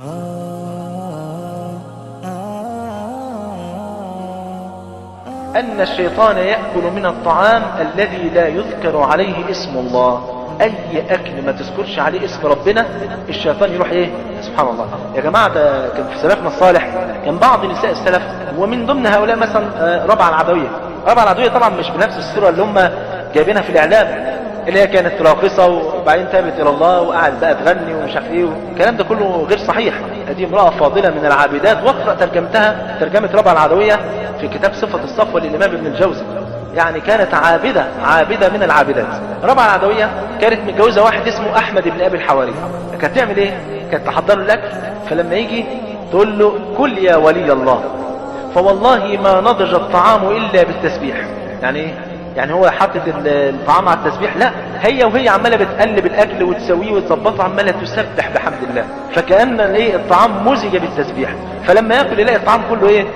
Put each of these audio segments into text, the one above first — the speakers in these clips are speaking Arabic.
أن الشيطان يأكل من الطعام الذي لا يذكر عليه اسم الله. أي أكل ما تذكرش عليه اسم ربنا الشيطان يروح إيه؟ سبحان الله يا جماعة. ده كان في سلفنا الصالح كان بعض نساء السلف ومن ضمن هؤلاء مثلا ربعة العدوية. ربعة العدوية طبعا مش بنفس الصورة اللي هم جايبينها في الإعلام، اللي هي كانت راقصة وبعدين تابت إلى الله وقعد بقى تغني ومش عارف إيه. الكلام ده كله غير صحيح. هذه امرأة فاضلة من العابدات، واقرأ ترجمتها ترجمة ربعة العدوية في كتاب صفة الصفوة للإمام ابن الجوزي. يعني كانت عابدة من العابدات. ربعة العدوية كانت متجوزة واحد اسمه أحمد بن أبي الحواري. كانت تعمل إيه؟ كانت تحضر له الأكل، فلما يجي تقول له كل يا ولي الله، فوالله ما نضج الطعام إلا بالتسبيح. يعني إيه؟ يعني هو حاطط الطعام على التسبيح؟ لا، هي وهي عماله بتقلب الاكل وتسويه وتظبطه، عماله تسبح بحمد الله، فكأن ايه الطعام مزج بالتسبيح. فلما ياكل يلاقي الطعام كله ايه؟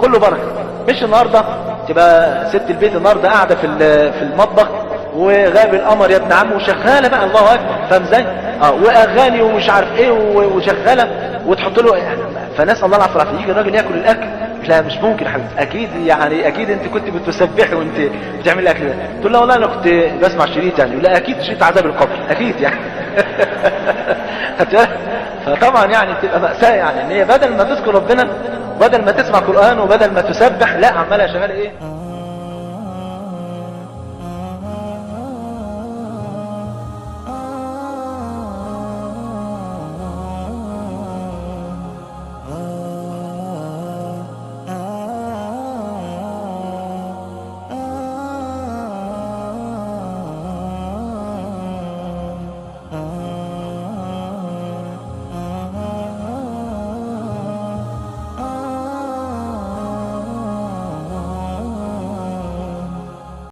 كله بركه. مش النهارده تبقى ست البيت النهارده قاعده في المطبخ وغاب القمر يا ابن عم وشغاله بقى الله اكبر، فاهم ازاي؟ واغاني ومش عارف ايه وشغاله وتحط له يعني. فنسال الله العافيه والعافيه. يجي الراجل ياكل الاكل، لا مش ممكن يا حبيبتي، اكيد يعني اكيد انت كنت بتسبحي وانت بتعملي الاكل ده. تقول له والله انا كنت بسمع شريط يعني. لا اكيد شريط عذاب القبر اكيد يعني. فطبعا يعني بتبقى مأساة يعني ان هي بدل ما تذكر ربنا، بدل ما تسمع قرآن وبدل ما تسبح، لا عمالها شغاله ايه؟